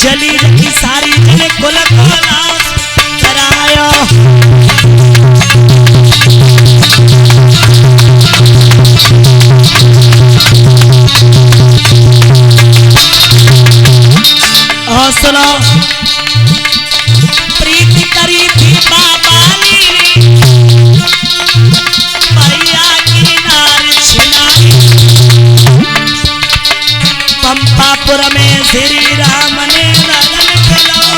जली रखी सारी जने कुल कोलास करायो हौसला प्रीति करी थी बाबानी भैया की नारी छिनाई पंपापुर में श्री राम ने लगन खिलाई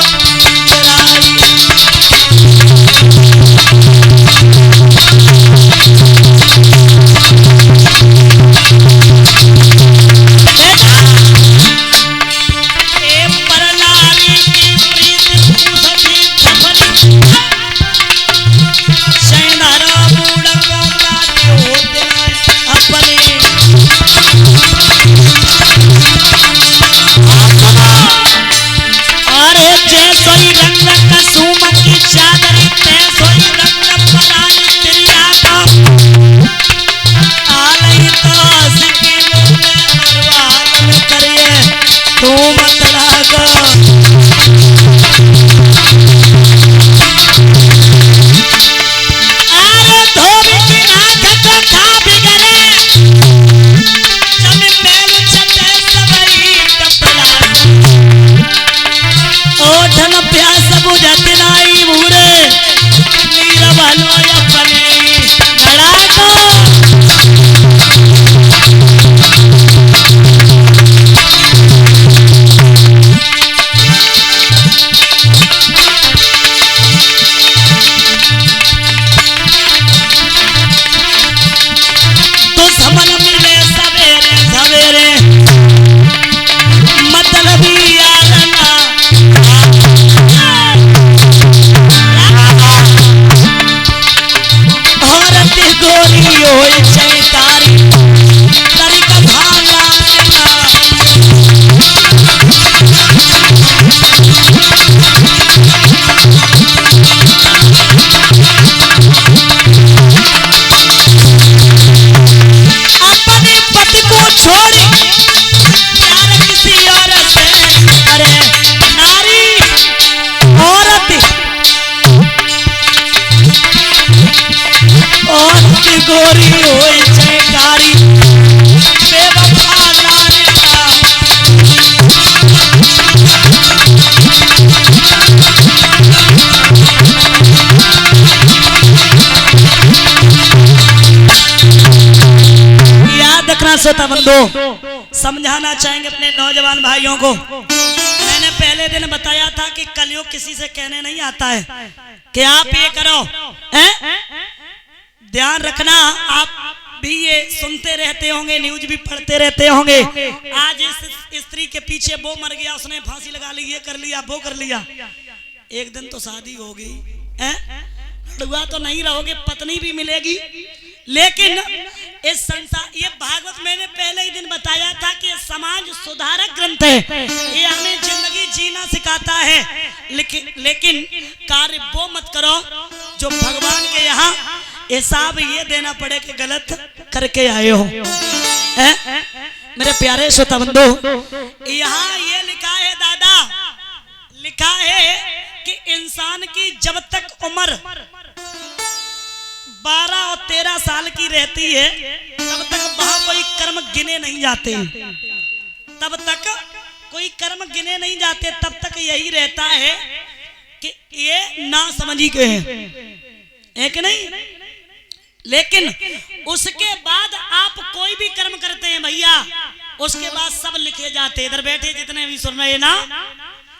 गोरी होई जयकारी बेवफा लानेगा याद रखना श्रोता बंधु समझाना चाहेंगे अपने नौजवान भाइयों को। मैंने पहले दिन बताया था कि कलयुग किसी से कहने नहीं आता है कि आप ये करो ध्यान रखना। आप भी ये सुनते रहते होंगे, न्यूज भी पढ़ते रहते होंगे। आज इस स्त्री के पीछे वो मर गया, उसने फांसी लगा ली, ये कर लिया वो कर लिया। एक दिन तो शादी होगी, हुआ तो नहीं रहोगे, पत्नी भी मिलेगी। लेकिन इस संसार, ये भागवत मैंने पहले ही दिन बताया था कि समाज सुधारक ग्रंथ है, ये हमें जिंदगी जीना सिखाता है। लेकिन कार्य वो मत करो जो भगवान के यहाँ हिसाब ये देना पड़े कि गलत करके आए हो। मेरे प्यारे श्रोता बंधु, यहाँ ये लिखा है दादा, लिखा है कि इंसान की जब तक उम्र 12 और 13 साल की रहती है तब तक वहां कोई कर्म गिने नहीं जाते, तब तक कोई कर्म गिने नहीं जाते। तब तक यही रहता है कि ये ना समझी के है कि नहीं। लेकिन उसके बाद आप कोई भी कर्म करते हैं भैया, उसके बाद सब लिखे जाते। इधर बैठे जितने भी सुन रहे ना,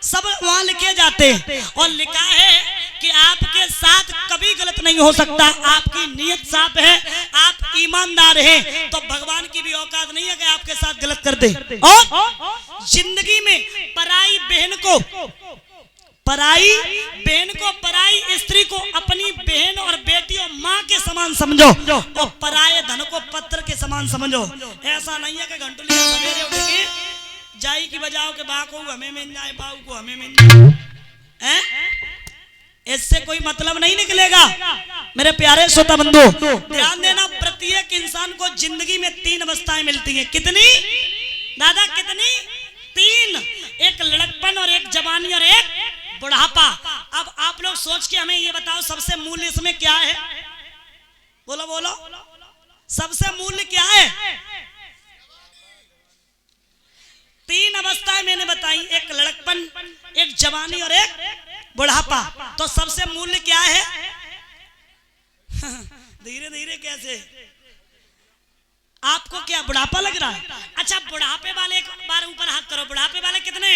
सब वहां लिखे जाते। और लिखा है कि आपके साथ कभी गलत नहीं हो सकता। आपकी नीयत साफ है, आप ईमानदार हैं, तो भगवान की भी औकात नहीं है कि आपके साथ गलत कर दे। और जिंदगी में पराई बहन को, पराई स्त्री को अपनी बहन और बेटी और माँ के समान समझो, और पराये धन को पत्थर के समान समझो। ऐसा नहीं है कि घंटुलिया सवेरे उठेगी जाई की बजाओ के बा को हमें मिल जाए, बाऊ को हमें मिल जाए। इससे कोई मतलब नहीं निकलेगा। मेरे प्यारे श्रोता बंधु, ध्यान देना, प्रत्येक इंसान को जिंदगी में 3 अवस्थाएं मिलती हैं। कितनी दादा, कितनी? 3। एक लड़कपन और एक जवानी और एक बुढ़ापा। अब आप लोग सोच के हमें ये बताओ सबसे मूल्य इसमें क्या है? बोलो बोलो, सबसे मूल्य क्या है? 3 अवस्थाएं मैंने बताई, एक लड़कपन, एक जवानी और एक बुढ़ापा। तो सबसे मूल्य क्या है? धीरे धीरे कैसे? आपको क्या बुढ़ापा लग रहा है? अच्छा, बुढ़ापे वाले एक बार ऊपर हाथ करो। बुढ़ापे वाले कितने?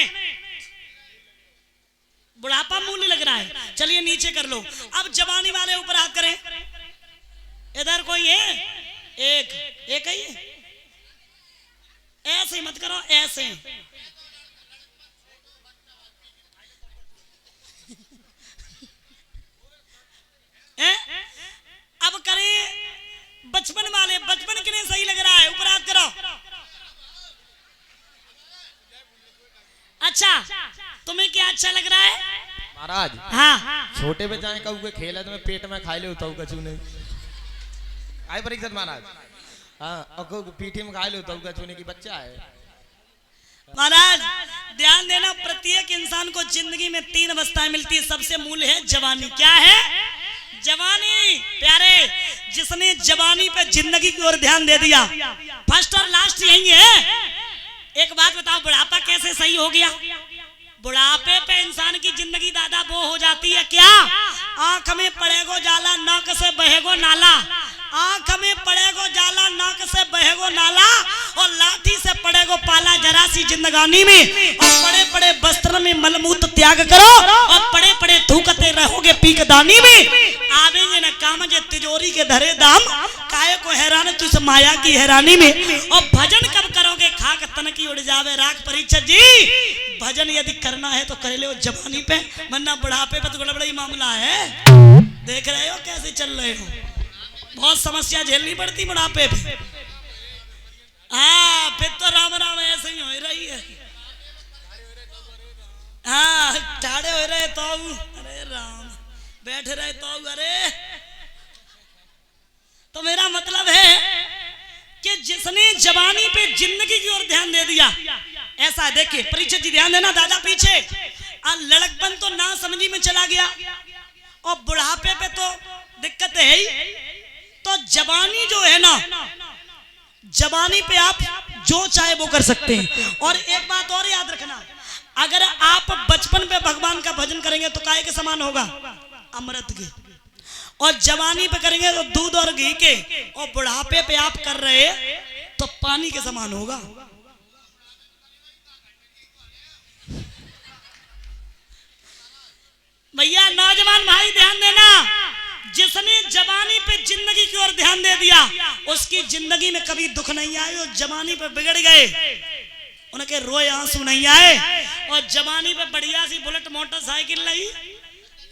बुढ़ापा मूल्य लग रहा है, चलिए नीचे कर लो। अब जवानी वाले ऊपर हाथ करें। इधर कोई है? एक ही है। ऐसे मत करो, ऐसे। अब करें बचपन वाले। बचपन कितने सही लग रहा है? ऊपर हाथ करो। अच्छा, तुम्हें क्या अच्छा लग रहा है महाराज? हाँ, छोटे बच्चे कहू के खेल है तो मैं पेट में खा ले होता हूँ कछु नहीं। आए परीक्षित महाराज? हाँ, पीठी में खा ले होता हूँ कछु नहीं की बच्चा है। महाराज ध्यान देना, प्रत्येक इंसान को जिंदगी में 3 अवस्थाएं मिलती है। सबसे मूल है जवानी। क्या है? जवानी। प्यारे, जिसने जवानी पे जिंदगी की ओर ध्यान दे दिया, फर्स्ट और लास्ट यही है। एक बात बताओ, बुढ़ापा कैसे सही हो गया? बुढ़ापे पे इंसान की जिंदगी दादा वो हो जाती है क्या? आंख में पड़ेगो जाला, नाक से बहेगो नाला। आंख में पड़ेगो जाला, नाक से बहेगो नाला, और लाठी से पड़ेगो पाला जरा सी जिंदगानी में। और पड़े पड़े वस्त्र में मलमूत्र त्याग करो, और पड़े पड़े थूकते रहोगे पीकदानी में। आवेंगे न काम जे तिजोरी के धरे दाम, काहे को हैरान तू इस माया की हैरानी में। और भजन कब करोगे? खाक तन की उड़ जावे राख। परीक्षित जी, भजन यदि करना है तो कर ले जवानी पे, वरना बुढ़ापे पे तो बड़ा बड़ा ही मामला है। देख रहे हो कैसे चल रहे हो? बहुत समस्या झेलनी पड़ती बुढ़ापे पे। हाँ, फिर तो राम राम ऐसे ही हो रही है। हाँ, ठाड़े हो रहे तो, अरे राम, बैठे रहे तो, अरे। तो मेरा मतलब है कि जिसने जवानी पे जिंदगी की ओर ध्यान दे दिया, ऐसा देखिए परीक्षित जी, ध्यान देना दादा पीछे। लड़कपन तो ना समझी में चला गया, और बुढ़ापे पे तो दिक्कत है ही। तो जवानी जो है ना, जवानी पे आप जो चाहे वो कर सकते हैं। और एक बात और याद रखना, अगर आप बचपन पे भगवान का भजन करेंगे तो काय के समान होगा? अमृत के। और जवानी पे करेंगे तो दूध और घी के। और बुढ़ापे पे आप कर रहे तो पानी के समान होगा। भैया नौजवान भाई ध्यान देना, जिसने जवानी पे जिंदगी की ओर ध्यान दे दिया, उसकी जिंदगी में कभी दुख नहीं आए। और जवानी पे बिगड़ गए, उनके रोए आंसू नहीं आए। और जवानी पे बढ़िया सी बुलेट मोटरसाइकिल लाई,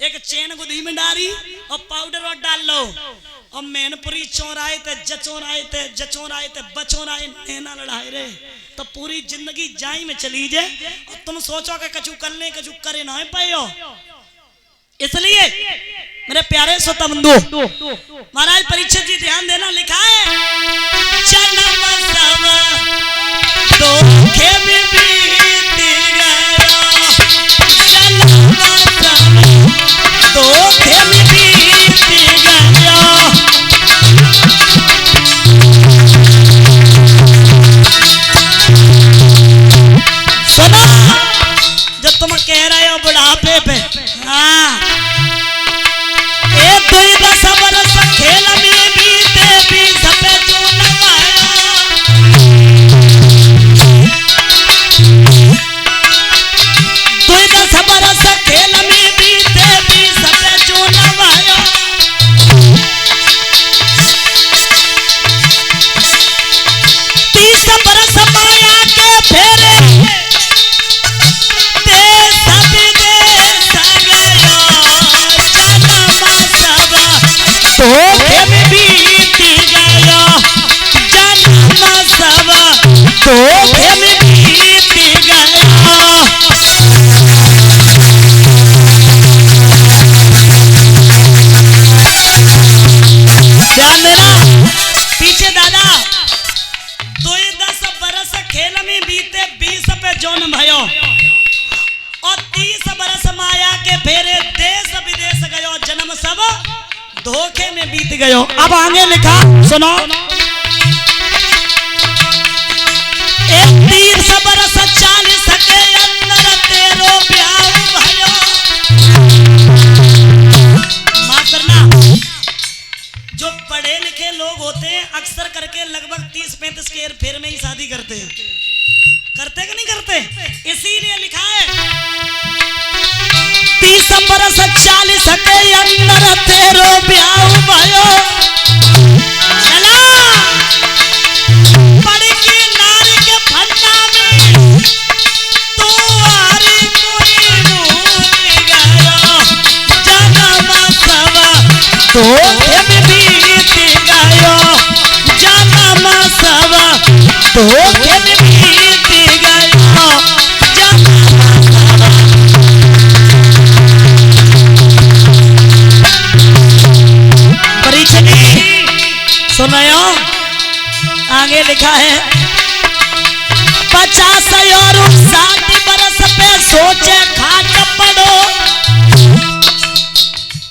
एक चेन गुदी में डाली, और पाउडर और डाल लो, और मैनपुरी चौराए थे, जचौराए थे, जचौराए थे, बचौराए, नैना लड़ाए रे। तो पूरी जिंदगी जाई में चली जाए, और तुम सोचो कि कछु कर ले, कछु करे ना पायो। इसलिए मेरे प्यारे श्रोता बंधु, महाराज परीक्षित जी ध्यान देना, लिखा है जन्म सब धोखे में बीत गया, जन्म सब धोखे में बीत गया। सुनो, जब तुम कह रहे हो बुढ़ापे पे, हाँ, खेल में बीते 20 पे जो नवाया, 20 बरस खेल में बीते 20 पे जो नवाया। 30 बरस माया के फेरे, देश विदेश गया, धोखे में बीत गया, जन्म सब धोखे में बीत गया। ध्यान देना पीछे दादा, 10 बरस खेल में बीते 20 पे जौन भयो। और 30 बरस माया के फेरे देश विदेश गयो जन्म सब धोखे में बीत गयो। अब आगे लिखा सुनो, 30 बरस 40 के अंदर तेरो ब्याह भयो। मास्टर जो पढ़े लिखे लोग होते हैं अक्सर करके लगभग 30-35 के फेर में ही शादी करते हैं। करते कि नहीं करते? इसीलिए लिखा है 30 बरस 40 के अंदर तेरो ब्याह भयो। चला पढ़ के नारी के फंदा में तू आरी कोई भूल गयो। जन्म सवा तो बीत गयो। जन्म सवा तो बीत गयो। सुनो आगे लिखा है 50 और 60 बरस पे सोचे खाट पड़ो।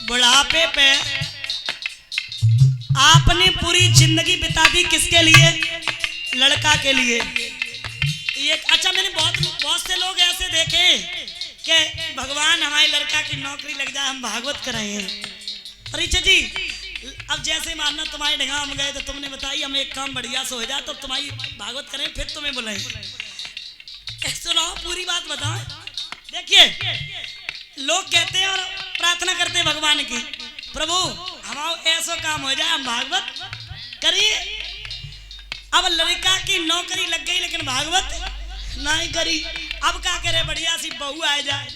बुढ़ापे पे आपने पूरी जिंदगी बिता दी किसके लिए? लड़का के लिए। ये अच्छा मैंने बहुत से लोग ऐसे देखे कि भगवान हमारे लड़का की नौकरी लग जाए हम भागवत कराएं। परीक्षा जी अब जैसे मानना तुम्हारे ढंगा हम गए तो तुमने बताई हम एक काम बढ़िया से हो जाए तो तुम्हारी भागवत करें फिर तुम्हें बुलाएं। सुनो पूरी बात बताओ। देखिए लोग कहते हैं और प्रार्थना करते हैं भगवान की, प्रभु हमारा ऐसा काम हो जाए हम भागवत करिए। अब लड़का की नौकरी लग गई लेकिन भागवत नहीं करी। अब क्या करे? बढ़िया सी बहू आ जाए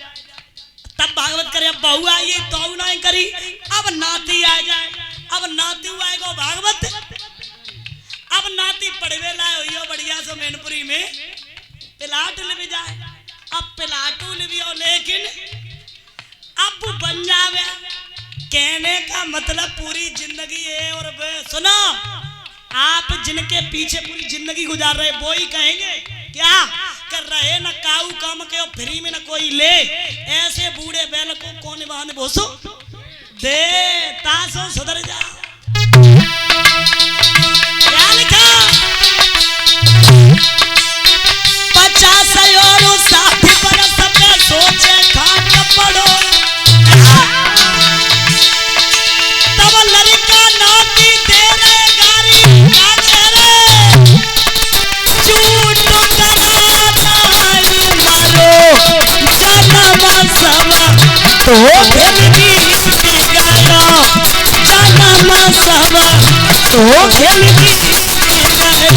तब भागवत करे। अब बहू आई तो नहीं करी। अब नाती आ जाए, अब नाती आएगा भागवत। अब नाती पढ़वे लाए हो बढ़िया से मैनपुरी में पिलाट ले जाए। अब पिलाटू लिवियो लेकिन अब बन जावे। कहने का मतलब पूरी जिंदगी है। और सुनो आप जिनके पीछे पूरी जिंदगी गुजार रहे वो ही कहेंगे क्या कर रहे ना काऊ काम के फ्री में ना कोई ले। ऐसे बूढ़े बैल को कौन बहाने बोसो दे तासो सुधर जा। क्या लिखा 50 और 60 बरस पे सोचे खाट पड़ो। तब लड़का नाती दे रहे गारी झूठ कराई मारो। जन्म सवा तो बीत गयो। जन्म सवा तो बीत गयो।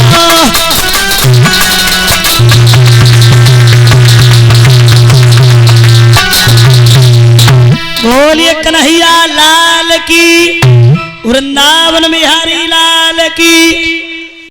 बोलिए कन्हैया लाल की, वृंदावन बिहारी लाल की।